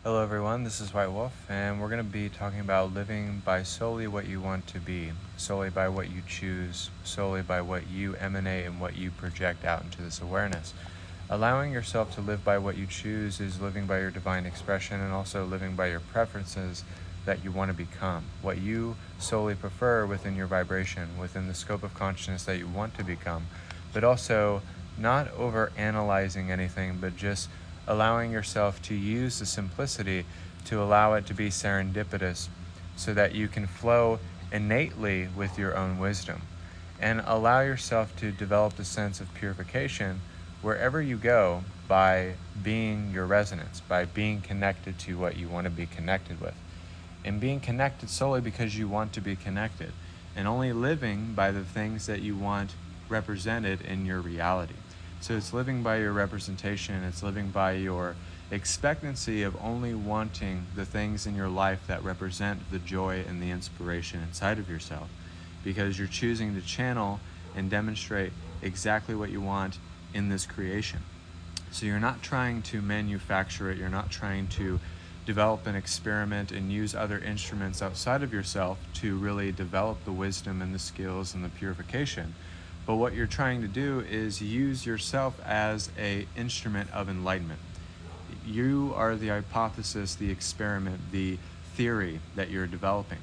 Hello everyone, this is White Wolf, and we're going to be talking about living by solely what you want to be, solely by what you choose, solely by what you emanate and what you project out into this awareness. Allowing yourself to live by what you choose is living by your divine expression and also living by your preferences that you want to become, what you solely prefer within your vibration, within the scope of consciousness that you want to become, but also not over analyzing anything, but just allowing yourself to use the simplicity to allow it to be serendipitous so that you can flow innately with your own wisdom and allow yourself to develop the sense of purification wherever you go by being your resonance, by being connected to what you want to be connected with, and being connected solely because you want to be connected, and only living by the things that you want represented in your reality. So it's living by your representation, it's living by your expectancy of only wanting the things in your life that represent the joy and the inspiration inside of yourself, because you're choosing to channel and demonstrate exactly what you want in this creation. So you're not trying to manufacture it, you're not trying to develop an experiment and use other instruments outside of yourself to really develop the wisdom and the skills and the purification. But what you're trying to do is use yourself as an instrument of enlightenment. You are the hypothesis, the experiment, the theory that you're developing.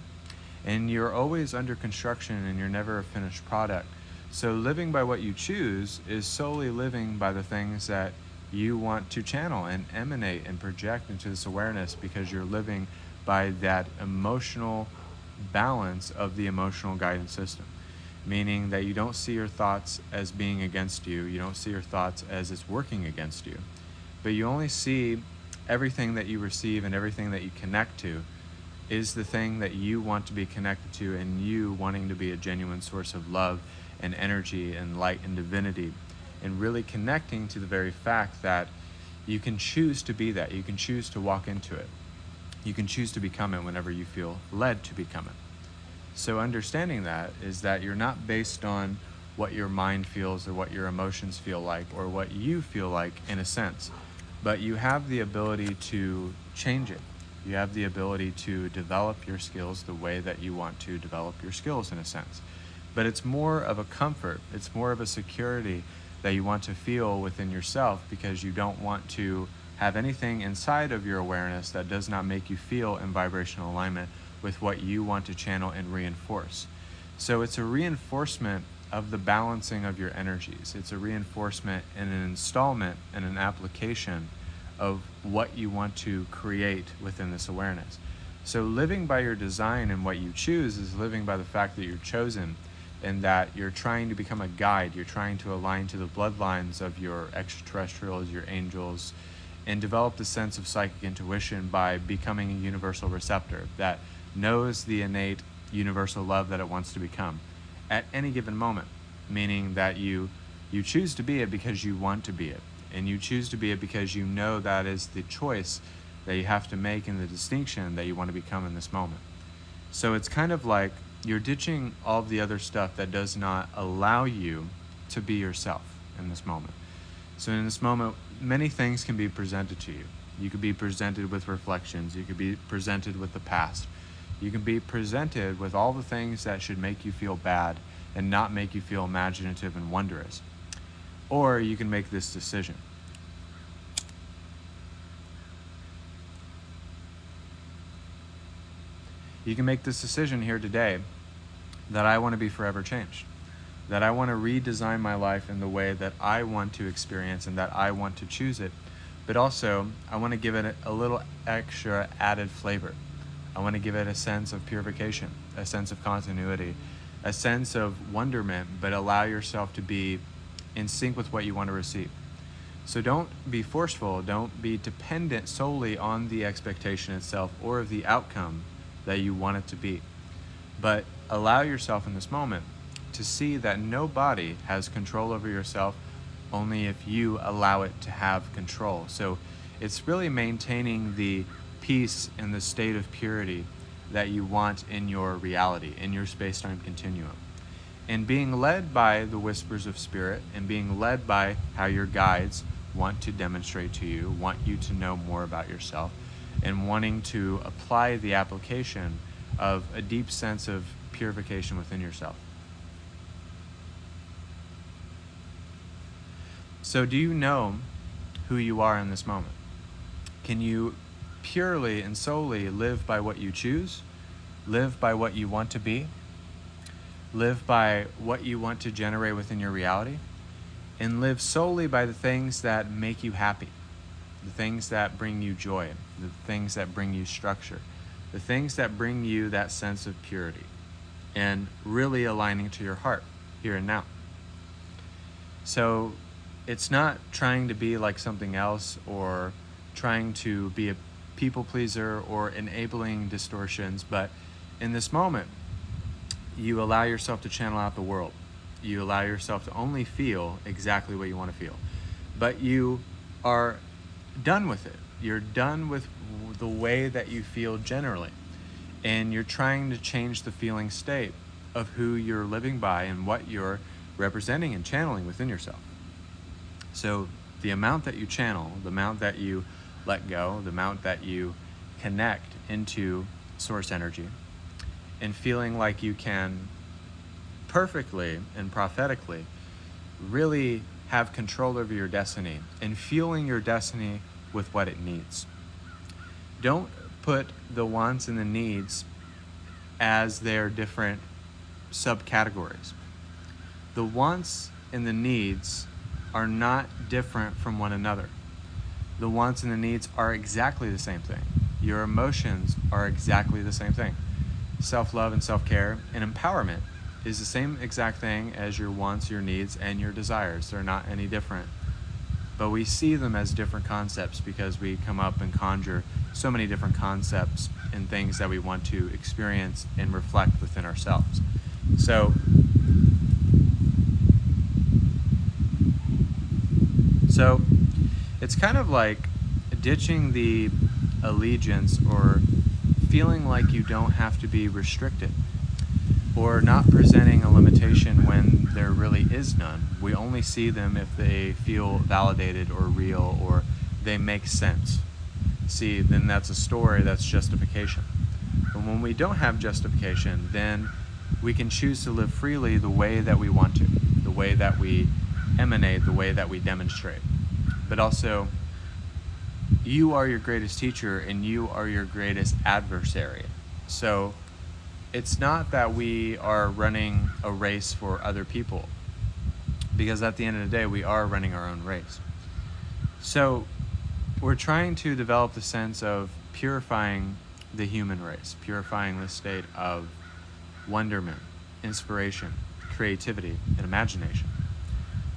And you're always under construction and you're never a finished product. So living by what you choose is solely living by the things that you want to channel and emanate and project into this awareness, because you're living by that emotional balance of the emotional guidance system. Meaning that you don't see your thoughts as being against you, you don't see your thoughts as it's working against you, but you only see everything that you receive and everything that you connect to is the thing that you want to be connected to, and you wanting to be a genuine source of love and energy and light and divinity, and really connecting to the very fact that you can choose to be that, you can choose to walk into it, you can choose to become it whenever you feel led to become it. So understanding that is that you're not based on what your mind feels or what your emotions feel like or what you feel like in a sense, but you have the ability to change it. You have the ability to develop your skills the way that you want to develop your skills in a sense. But it's more of a comfort, it's more of a security that you want to feel within yourself, because you don't want to have anything inside of your awareness that does not make you feel in vibrational alignment with what you want to channel and reinforce. So it's a reinforcement of the balancing of your energies. It's a reinforcement and an installment and an application of what you want to create within this awareness. So living by your design and what you choose is living by the fact that you're chosen, and that you're trying to become a guide. You're trying to align to the bloodlines of your extraterrestrials, your angels, and develop the sense of psychic intuition by becoming a universal receptor that knows the innate universal love that it wants to become at any given moment, meaning that you choose to be it because you want to be it, and you choose to be it because you know that is the choice that you have to make in the distinction that you want to become in this moment. So it's kind of like you're ditching all the other stuff that does not allow you to be yourself in this moment. So in this moment, many things can be presented to you. You could be presented with reflections, you could be presented with the past, you can be presented with all the things that should make you feel bad and not make you feel imaginative and wondrous. Or you can make this decision. You can make this decision here today that I want to be forever changed, that I want to redesign my life in the way that I want to experience and that I want to choose it, but also I want to give it a little extra added flavor. I want to give it a sense of purification, a sense of continuity, a sense of wonderment, but allow yourself to be in sync with what you want to receive. So don't be forceful, don't be dependent solely on the expectation itself or the outcome that you want it to be. But allow yourself in this moment to see that nobody has control over yourself, only if you allow it to have control. So it's really maintaining the peace and the state of purity that you want in your reality, in your space-time continuum. And being led by the whispers of spirit and being led by how your guides want to demonstrate to you, want you to know more about yourself, and wanting to apply the application of a deep sense of purification within yourself. So do you know who you are in this moment? Can you purely and solely live by what you choose, live by what you want to be, live by what you want to generate within your reality, and live solely by the things that make you happy, the things that bring you joy, the things that bring you structure, the things that bring you that sense of purity, and really aligning to your heart here and now. So it's not trying to be like something else or trying to be a people pleaser or enabling distortions, but in this moment, you allow yourself to channel out the world. You allow yourself to only feel exactly what you want to feel, but you are done with it. You're done with the way that you feel generally, and you're trying to change the feeling state of who you're living by and what you're representing and channeling within yourself. So the amount that you channel, the amount that you let go, the amount that you connect into source energy, and feeling like you can perfectly and prophetically really have control over your destiny and fueling your destiny with what it needs. Don't put the wants and the needs as their different subcategories. The wants and the needs are not different from one another. The wants and the needs are exactly the same thing. Your emotions are exactly the same thing. Self-love and self-care and empowerment is the same exact thing as your wants, your needs, and your desires. They're not any different. But we see them as different concepts because we come up and conjure so many different concepts and things that we want to experience and reflect within ourselves. So it's kind of like ditching the allegiance or feeling like you don't have to be restricted, or not presenting a limitation when there really is none. We only see them if they feel validated or real or they make sense. See, then that's a story, that's justification. But when we don't have justification, then we can choose to live freely the way that we want to, the way that we emanate, the way that we demonstrate. But also, you are your greatest teacher and you are your greatest adversary. So it's not that we are running a race for other people, because at the end of the day, we are running our own race. So we're trying to develop the sense of purifying the human race, purifying the state of wonderment, inspiration, creativity, and imagination.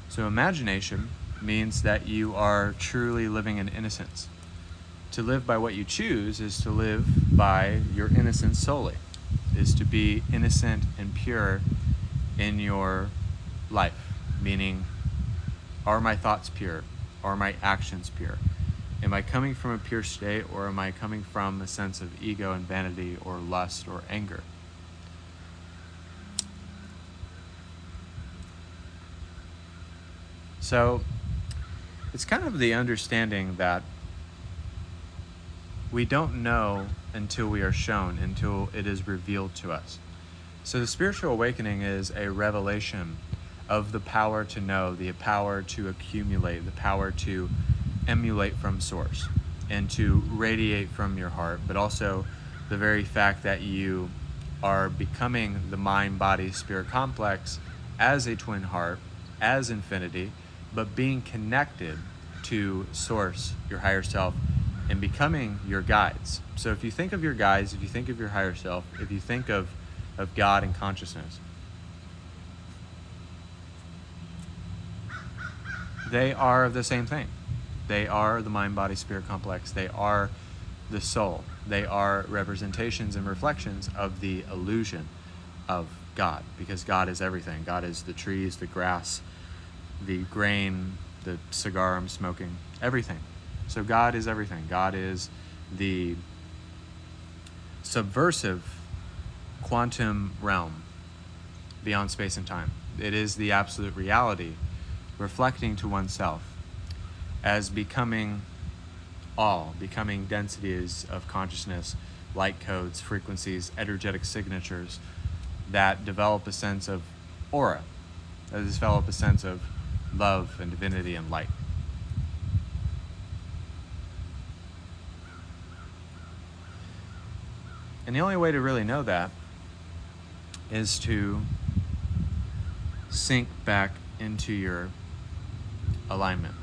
So imagination means that you are truly living in innocence. To live by what you choose is to live by your innocence solely, is to be innocent and pure in your life, meaning, are my thoughts pure? Are my actions pure? Am I coming from a pure state, or am I coming from a sense of ego and vanity or lust or anger? So it's kind of the understanding that we don't know until we are shown, until it is revealed to us. So the spiritual awakening is a revelation of the power to know, the power to accumulate, the power to emulate from source and to radiate from your heart, but also the very fact that you are becoming the mind-body-spirit complex as a twin heart, as infinity, but being connected to source, your higher self, and becoming your guides. So if you think of your guides, if you think of your higher self, if you think of God and consciousness, they are the same thing. They are the mind-body-spirit complex. They are the soul. They are representations and reflections of the illusion of God, because God is everything. God is the trees, the grass, the grain, the cigar I'm smoking, everything. So God is everything. God is the subversive quantum realm beyond space and time. It is the absolute reality reflecting to oneself as becoming all, becoming densities of consciousness, light codes, frequencies, energetic signatures that develop a sense of aura, that develop a sense of love and divinity and light. And the only way to really know that is to sink back into your alignment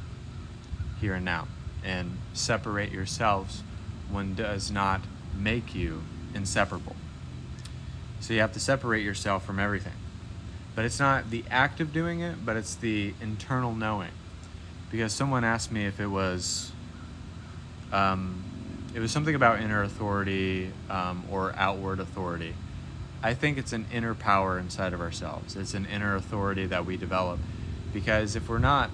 here and now and separate yourselves when does not make you inseparable. So you have to separate yourself from everything. But it's not the act of doing it, but it's the internal knowing. Because someone asked me if it was something about inner authority or outward authority. I think it's an inner power inside of ourselves. It's an inner authority that we develop. Because if we're not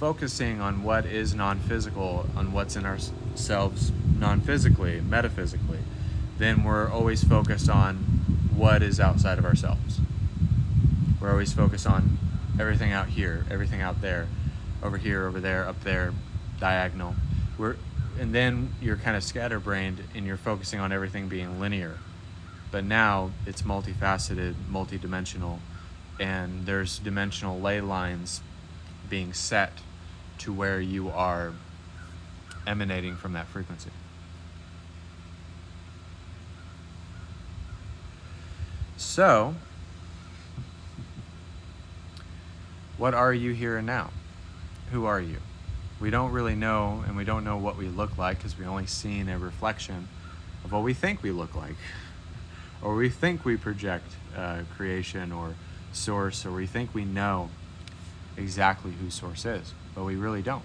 focusing on what is non-physical, on what's in ourselves non-physically, metaphysically, then we're always focused on what is outside of ourselves. We're always focused on everything out here, everything out there, over here, over there, up there, diagonal. And then you're kind of scatterbrained and you're focusing on everything being linear. But now it's multifaceted, multidimensional, and there's dimensional ley lines being set to where you are emanating from that frequency. So, what are you here and now? Who are you? We don't really know, and we don't know what we look like because we only seen a reflection of what we think we look like. Or we think we project creation or source, or we think we know exactly who source is, but we really don't.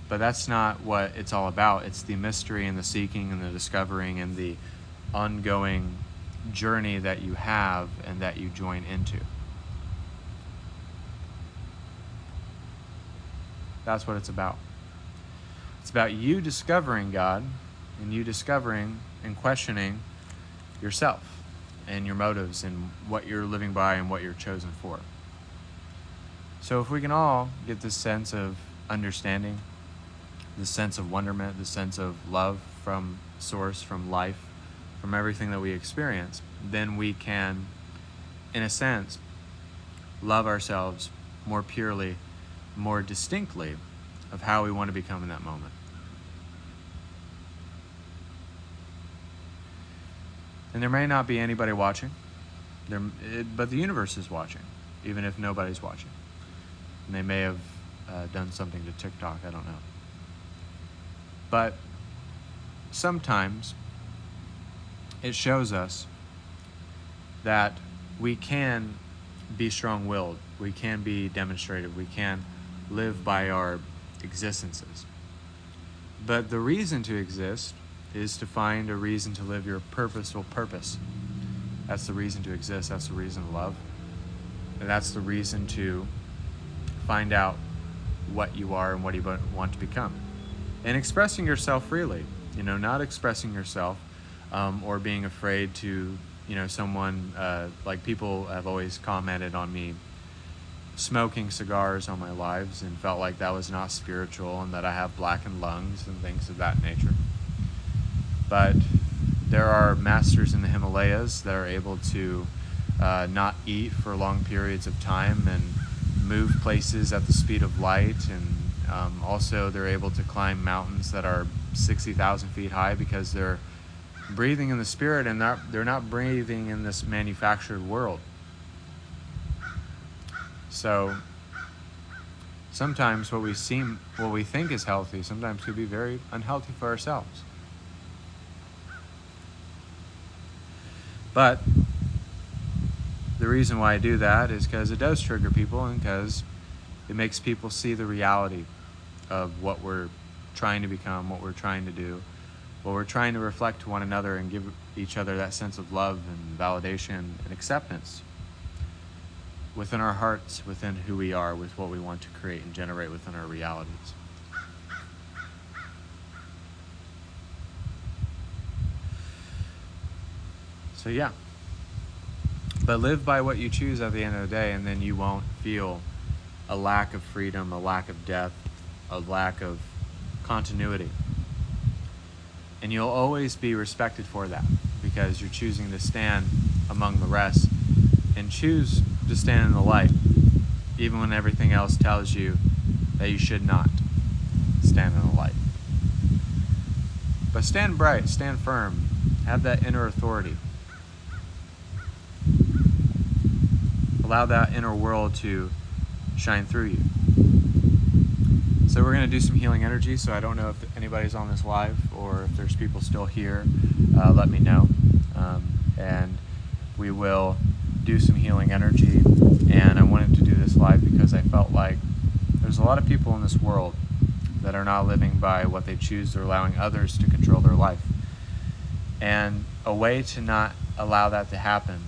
But that's not what it's all about. It's the mystery and the seeking and the discovering and the ongoing journey that you have and that you join into. That's what it's about. It's about you discovering God and you discovering and questioning yourself and your motives and what you're living by and what you're chosen for. So if we can all get this sense of understanding, this sense of wonderment, this sense of love from source, from life, from everything that we experience, then we can, in a sense, love ourselves more purely, more distinctly of how we want to become in that moment. And there may not be anybody watching, but the universe is watching, even if nobody's watching. And they may have done something to TikTok, I don't know. But sometimes it shows us that we can be strong-willed, we can be demonstrative, we can live by our existences. But the reason to exist is to find a reason to live your purposeful purpose. That's the reason to exist, that's the reason to love. And that's the reason to find out what you are and what you want to become. And expressing yourself freely, not expressing yourself or being afraid to, someone, like people have always commented on me smoking cigars on my lives and felt like that was not spiritual and that I have blackened lungs and things of that nature. But there are masters in the Himalayas that are able to not eat for long periods of time and move places at the speed of light, and also they're able to climb mountains that are 60,000 feet high because they're breathing in the spirit and they're not breathing in this manufactured world. So sometimes what we think is healthy sometimes could be very unhealthy for ourselves. But the reason why I do that is because it does trigger people and because it makes people see the reality of what we're trying to become, what we're trying to do, what we're trying to reflect to one another and give each other that sense of love and validation and acceptance within our hearts, within who we are, with what we want to create and generate within our realities. So yeah. But live by what you choose at the end of the day, and then you won't feel a lack of freedom, a lack of depth, a lack of continuity. And you'll always be respected for that, because you're choosing to stand among the rest and choose to stand in the light, even when everything else tells you that you should not stand in the light. But stand bright, stand firm, have that inner authority. Allow that inner world to shine through you. So we're going to do some healing energy. So I don't know if anybody's on this live or if there's people still here. Let me know. And we will do some healing energy. And I wanted to do this live because I felt like there's a lot of people in this world that are not living by what they choose. They're allowing others to control their life. And a way to not allow that to happen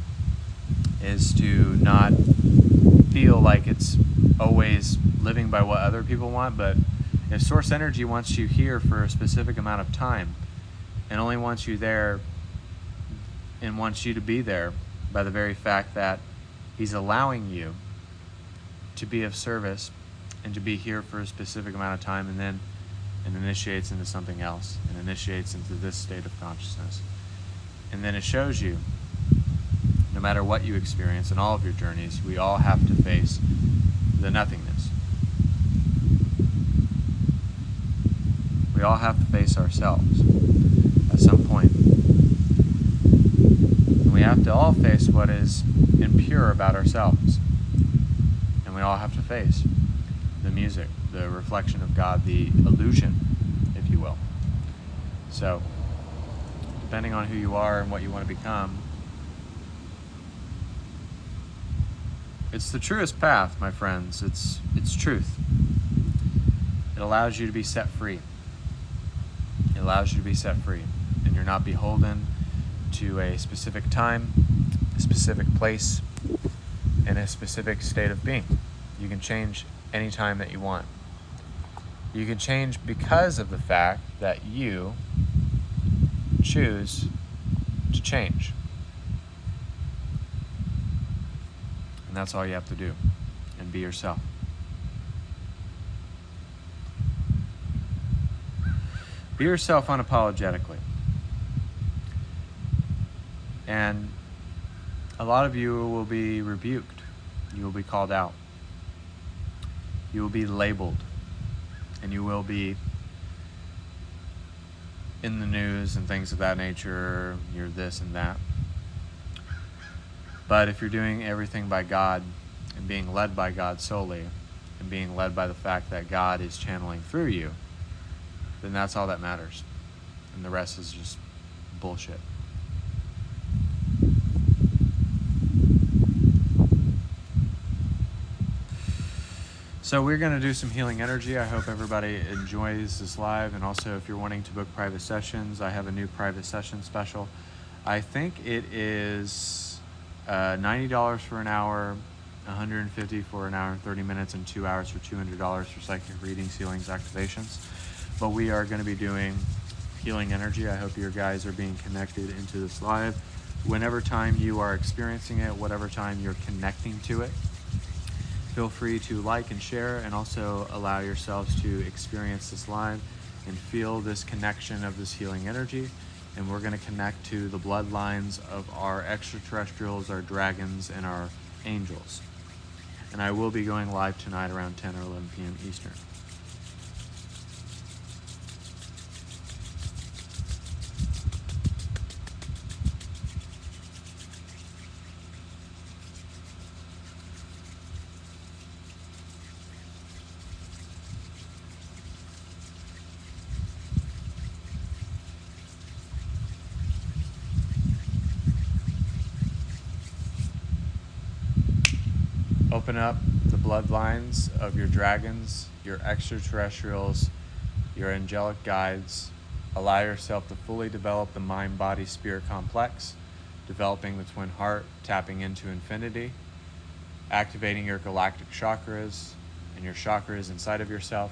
is to not feel like it's always living by what other people want. But if source energy wants you here for a specific amount of time and only wants you there and wants you to be there by the very fact that he's allowing you to be of service and to be here for a specific amount of time, and then it initiates into something else and initiates into this state of consciousness. And then it shows you, no matter what you experience in all of your journeys, we all have to face the nothingness. We all have to face ourselves at some point. And we have to all face what is impure about ourselves. And we all have to face the music, the reflection of God, the illusion, if you will. So, depending on who you are and what you want to become, it's the truest path, my friends. It's truth. It allows you to be set free. It allows you to be set free. And you're not beholden to a specific time, a specific place, and a specific state of being. You can change any time that you want. You can change because of the fact that you choose to change. And that's all you have to do. And be yourself. Be yourself unapologetically. And a lot of you will be rebuked. You will be called out. You will be labeled. And you will be in the news and things of that nature. You're this and that. But if you're doing everything by God and being led by God solely, and being led by the fact that God is channeling through you, then that's all that matters. And the rest is just bullshit. So we're going to do some healing energy. I hope everybody enjoys this live. And also, if you're wanting to book private sessions, I have a new private session special. I think it is $90 for an hour, $150 for an hour and 30 minutes, and 2 hours for $200 for psychic readings, healings, activations. But we are going to be doing healing energy. I hope you guys are being connected into this live. Whenever time you are experiencing it, whatever time you're connecting to it, feel free to like and share, and also allow yourselves to experience this live and feel this connection of this healing energy. And we're going to connect to the bloodlines of our extraterrestrials, our dragons, and our angels. And I will be going live tonight around 10 or 11 p.m. Eastern. Open up the bloodlines of your dragons, your extraterrestrials, your angelic guides. Allow yourself to fully develop the mind-body-spirit complex, developing the twin heart, tapping into infinity, activating your galactic chakras and your chakras inside of yourself,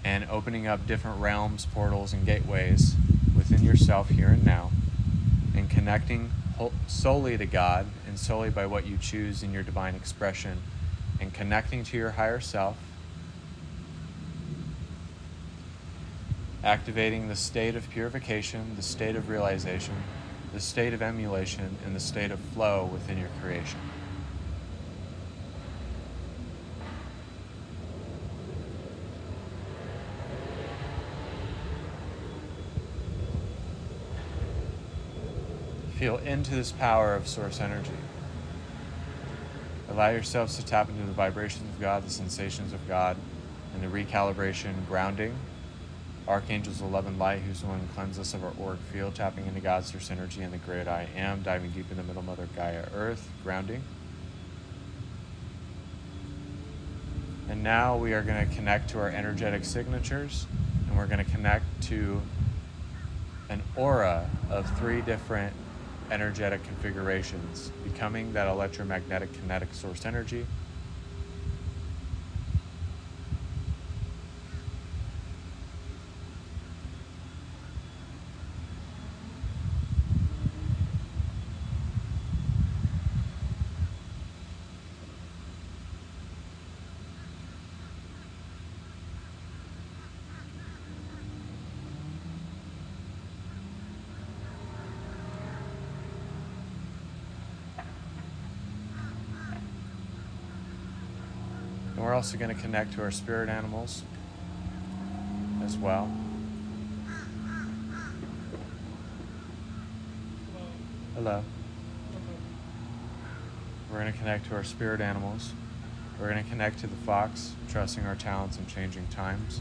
and opening up different realms, portals, and gateways within yourself here and now, and connecting solely to God and solely by what you choose in your divine expression, and connecting to your higher self activating the state of purification, the state of realization, the state of emulation, and the state of flow within your creation. Feel into this power of source energy. Allow yourselves to tap into the vibrations of God, the sensations of God, and the recalibration, grounding. Archangels of love and light, who's the one who cleanses us of our auric field, tapping into God's source energy and the great I am, diving deep in the middle mother Gaia Earth, grounding. And now we are going to connect to our energetic signatures, and we're going to connect to an aura of 3 different energetic configurations, becoming that electromagnetic kinetic source energy. And we're also going to connect to our spirit animals as well. Hello. We're going to connect to our spirit animals. We're going to connect to the fox, trusting our talents in changing times.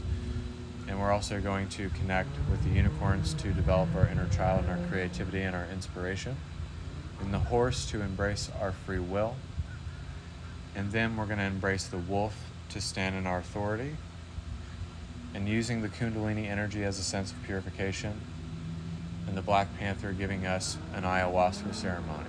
And we're also going to connect with the unicorns to develop our inner child and our creativity and our inspiration. And the horse to embrace our free will. And then we're going to embrace the wolf to stand in our authority. And using the Kundalini energy as a sense of purification. And the Black Panther giving us an ayahuasca ceremony.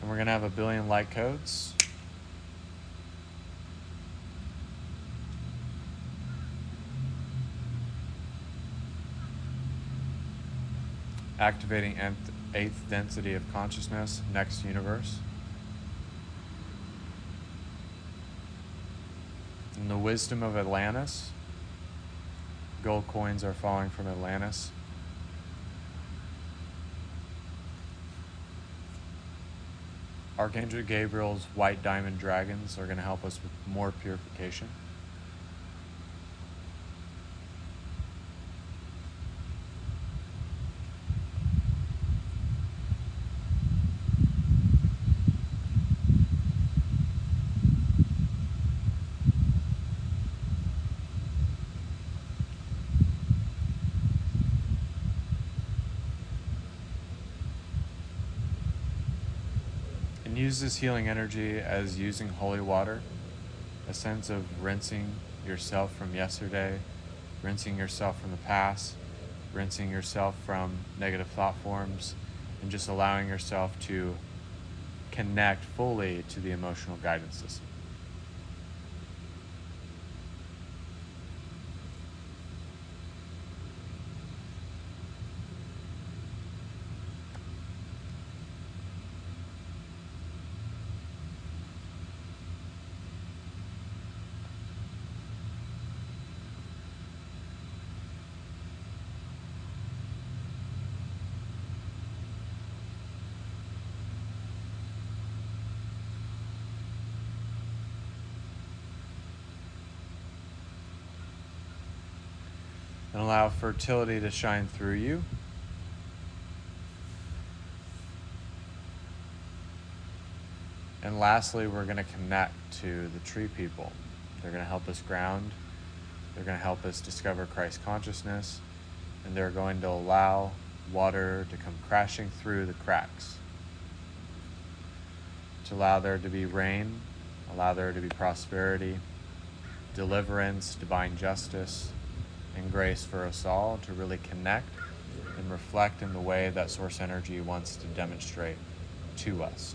And we're going to have 1 billion light codes. Activating 8th density of consciousness, next universe. And the wisdom of Atlantis. Gold coins are falling from Atlantis. Archangel Gabriel's white diamond dragons are going to help us with more purification. And use this healing energy as using holy water, a sense of rinsing yourself from yesterday, rinsing yourself from the past, rinsing yourself from negative thought forms, and just allowing yourself to connect fully to the emotional guidance system. And allow fertility to shine through you. And lastly, we're going to connect to the tree people. They're going to help us ground. They're going to help us discover Christ consciousness. And they're going to allow water to come crashing through the cracks. To allow there to be rain, allow there to be prosperity, deliverance, divine justice, and grace for us all to really connect and reflect in the way that source energy wants to demonstrate to us.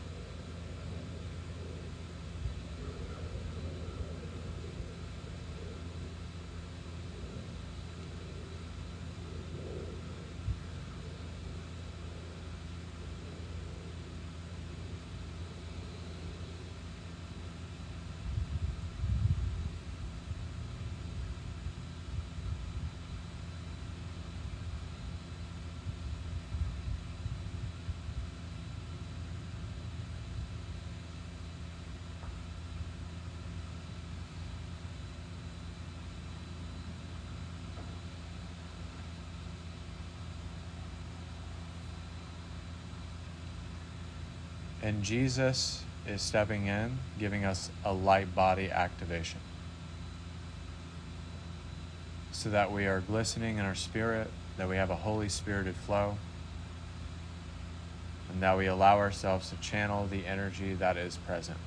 And Jesus is stepping in, giving us a light body activation, so that we are glistening in our spirit, that we have a Holy Spirited flow, and that we allow ourselves to channel the energy that is present.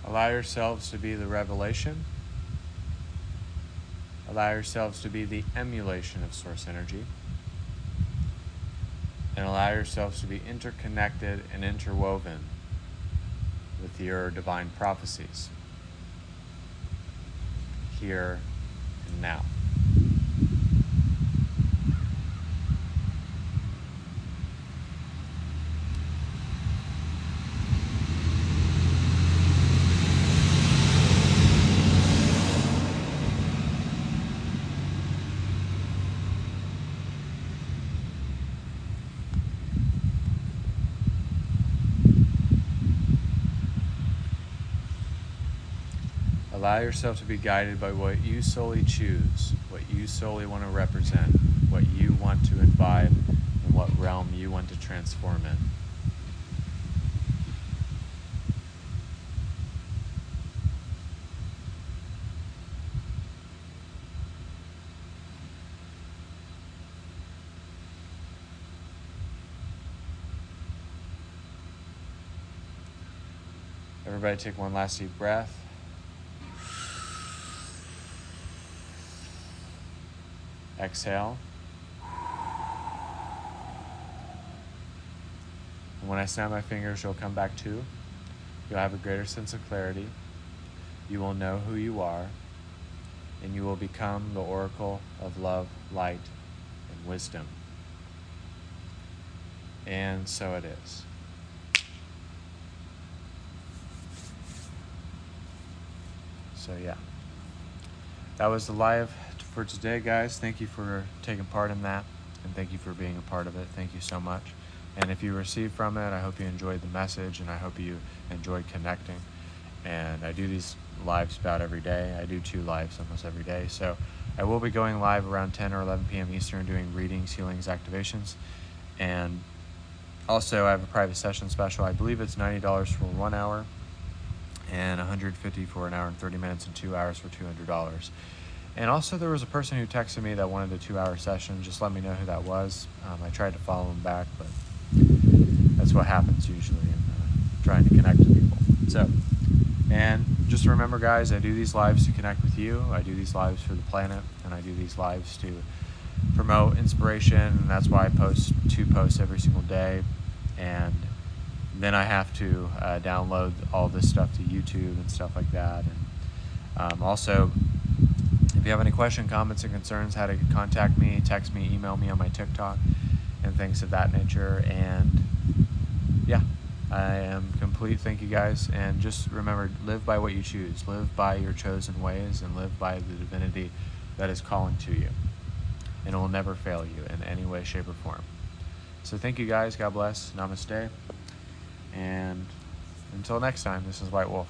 Allow yourselves to be the revelation. Allow yourselves to be the emulation of source energy. And allow yourselves to be interconnected and interwoven with your divine prophecies, here and now. Allow yourself to be guided by what you solely choose, what you solely want to represent, what you want to imbibe, and what realm you want to transform in. Everybody take one last deep breath. Exhale. And when I snap my fingers, you'll come back to. You'll have a greater sense of clarity. You will know who you are, and you will become the oracle of love, light, and wisdom. And so it is. So yeah, that was the live for today, guys. Thank you for taking part in that, and thank you for being a part of it. Thank you so much. And if you received from it, I hope you enjoyed the message, and I hope you enjoyed connecting. And I do these lives about every day. I do 2 lives almost every day. So I will be going live around 10 or 11 p.m. Eastern doing readings, healings, activations. And also I have a private session special. I believe it's $90 for 1 hour and $150 for an hour and 30 minutes, and 2 hours for $200. And also there was a person who texted me that wanted a 2-hour session. Just let me know who that was. I tried to follow him back, but that's what happens usually in trying to connect to people. So, and just remember, guys, I do these lives to connect with you. I do these lives for the planet, and I do these lives to promote inspiration, and that's why I post 2 posts every single day. And then I have to download all this stuff to YouTube and stuff like that. And also, if you have any questions, comments, and concerns, how to contact me, text me, email me on my TikTok, and things of that nature. And yeah, I am complete. Thank you, guys. And just remember, live by what you choose. Live by your chosen ways, and live by the divinity that is calling to you. And it will never fail you in any way, shape, or form. So thank you, guys. God bless. Namaste. And until next time, this is White Wolf.